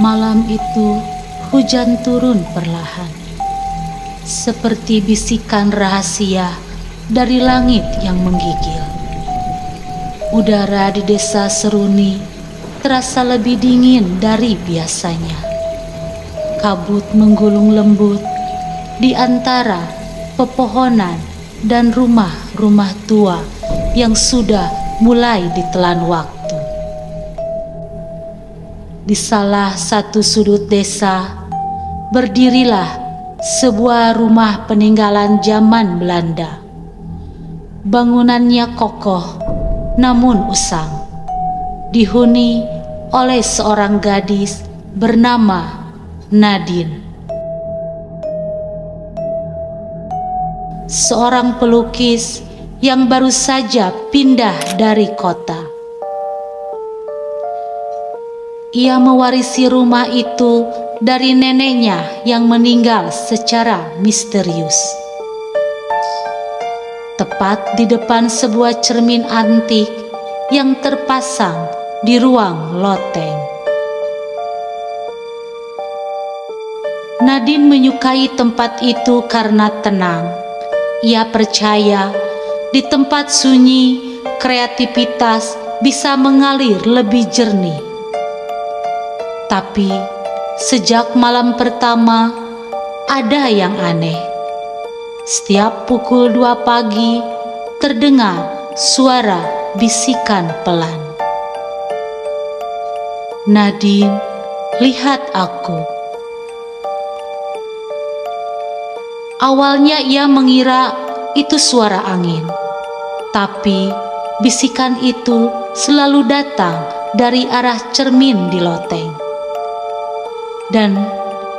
Malam itu hujan turun perlahan, seperti bisikan rahasia dari langit yang menggigil. Udara di desa Seruni terasa lebih dingin dari biasanya. Kabut menggulung lembut di antara pepohonan dan rumah-rumah tua yang sudah mulai ditelan waktu. Di salah satu sudut desa berdirilah sebuah rumah peninggalan zaman Belanda. Bangunannya kokoh namun usang, dihuni oleh seorang gadis bernama Nadine. Seorang pelukis yang baru saja pindah dari kota. Ia mewarisi rumah itu dari neneknya yang meninggal secara misterius. Tepat di depan sebuah cermin antik yang terpasang di ruang loteng. Nadine menyukai tempat itu karena tenang. Ia percaya di tempat sunyi, kreativitas bisa mengalir lebih jernih. Tapi sejak malam pertama ada yang aneh. Setiap pukul 2 pagi terdengar suara bisikan pelan. Nadine, lihat aku. Awalnya ia mengira itu suara angin, tapi bisikan itu selalu datang dari arah cermin di loteng dan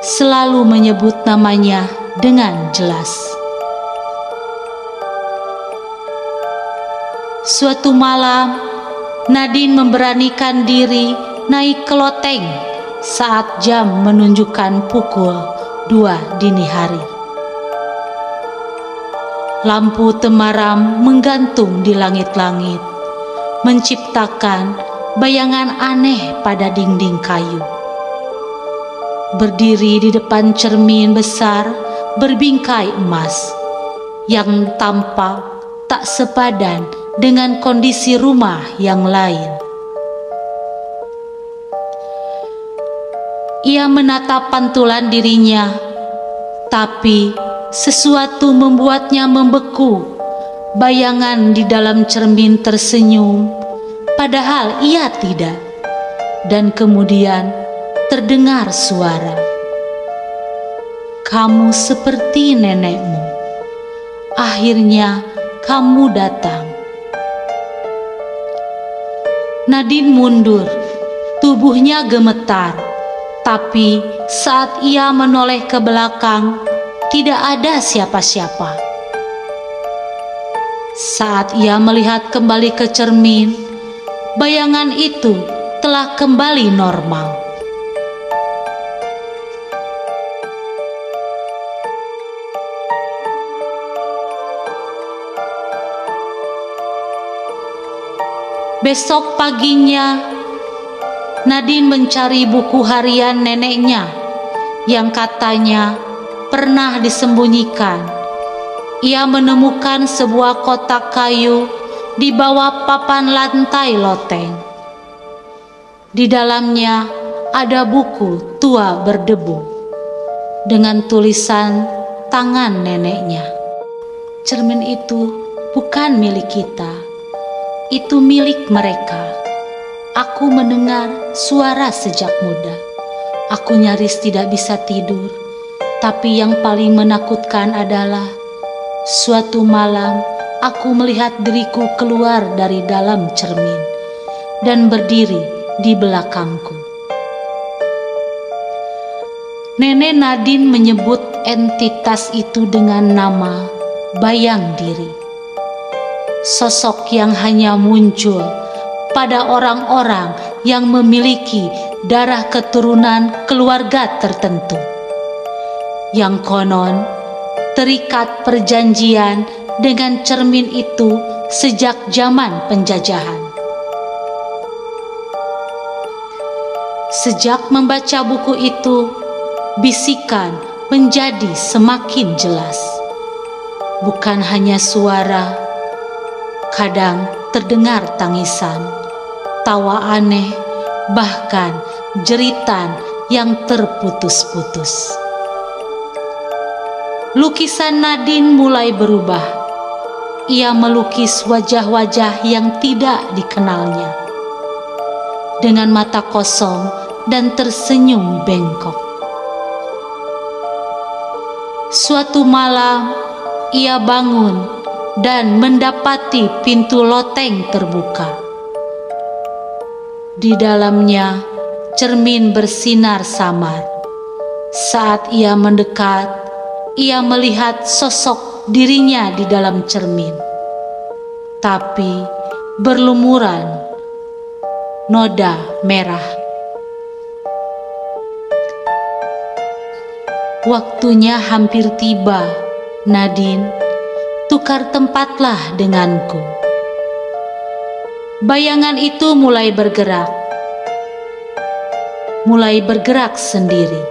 selalu menyebut namanya dengan jelas. Suatu malam, Nadine memberanikan diri naik ke loteng saat jam menunjukkan pukul 2 dini hari. Lampu temaram menggantung di langit-langit, menciptakan bayangan aneh pada dinding kayu. Berdiri di depan cermin besar berbingkai emas yang tampak tak sepadan dengan kondisi rumah yang lain. Ia menatap pantulan dirinya, tapi sesuatu membuatnya membeku. Bayangan di dalam cermin tersenyum, padahal ia tidak. Dan kemudian terdengar suara, "Kamu seperti nenekmu. Akhirnya kamu datang." Nadine mundur, tubuhnya gemetar, tapi saat ia menoleh ke belakang, tidak ada siapa-siapa. Saat ia melihat kembali ke cermin, bayangan itu telah kembali normal. Besok paginya, Nadine mencari buku harian neneknya yang katanya pernah disembunyikan. Ia menemukan sebuah kotak kayu di bawah papan lantai loteng. Di dalamnya ada buku tua berdebu dengan tulisan tangan neneknya. "Cermin itu bukan milik kita. Itu milik mereka. Aku mendengar suara sejak muda. Aku nyaris tidak bisa tidur. Tapi yang paling menakutkan adalah suatu malam aku melihat diriku keluar dari dalam cermin dan berdiri di belakangku." Nenek Nadine menyebut entitas itu dengan nama bayang diri. Sosok yang hanya muncul pada orang-orang yang memiliki darah keturunan keluarga tertentu, yang konon terikat perjanjian dengan cermin itu sejak zaman penjajahan. Sejak membaca buku itu, bisikan menjadi semakin jelas. Bukan hanya suara, kadang terdengar tangisan, tawa aneh, bahkan jeritan yang terputus-putus. Lukisan Nadine mulai berubah. Ia melukis wajah-wajah yang tidak dikenalnya, dengan mata kosong dan tersenyum bengkok. Suatu malam, ia bangun dan mendapati pintu loteng terbuka. Di dalamnya, cermin bersinar samar. Saat ia mendekat, ia melihat sosok dirinya di dalam cermin, tapi berlumuran noda merah. Waktunya hampir tiba, Nadine, tukar tempatlah denganku. Bayangan itu mulai bergerak sendiri,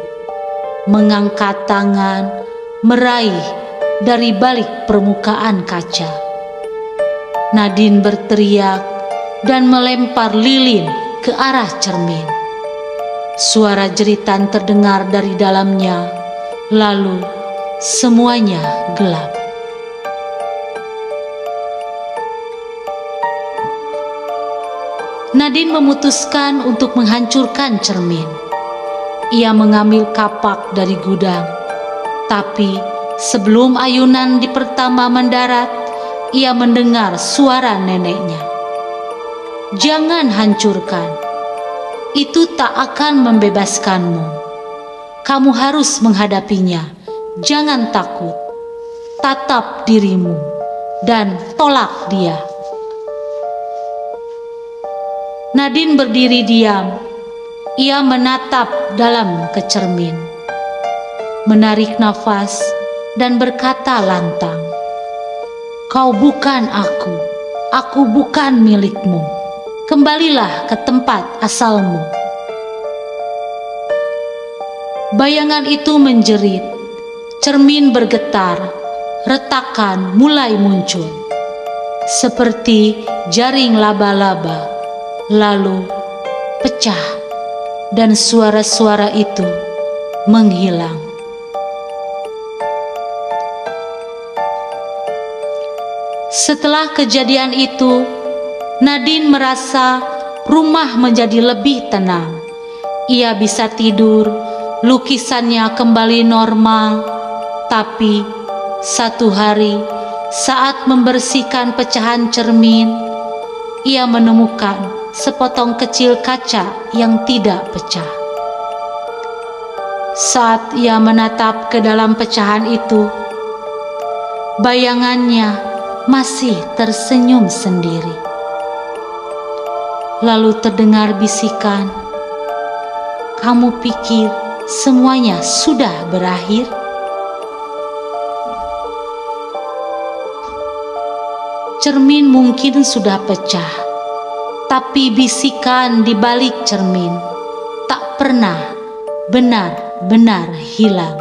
mengangkat tangan, meraih dari balik permukaan kaca. Nadine berteriak dan melempar lilin ke arah cermin. Suara jeritan terdengar dari dalamnya, lalu semuanya gelap. Nadine memutuskan untuk menghancurkan cermin. Ia mengambil kapak dari gudang, tapi sebelum ayunan di pertama mendarat, ia mendengar suara neneknya. "Jangan hancurkan, itu tak akan membebaskanmu. Kamu harus menghadapinya. Jangan takut. Tatap dirimu dan tolak dia." Nadine berdiri diam. Ia menatap dalam ke cermin, menarik nafas dan berkata lantang, "Kau bukan aku bukan milikmu. Kembalilah ke tempat asalmu." Bayangan itu menjerit, cermin bergetar, retakan mulai muncul, seperti jaring laba-laba, lalu pecah dan suara-suara itu menghilang. Setelah kejadian itu, Nadine merasa rumah menjadi lebih tenang. Ia bisa tidur, lukisannya kembali normal. Tapi satu hari, saat membersihkan pecahan cermin, ia menemukan sepotong kecil kaca yang tidak pecah. Saat ia menatap ke dalam pecahan itu, bayangannya masih tersenyum sendiri. Lalu terdengar bisikan, "Kamu pikir semuanya sudah berakhir?" Cermin mungkin sudah pecah, tapi bisikan di balik cermin tak pernah benar-benar hilang.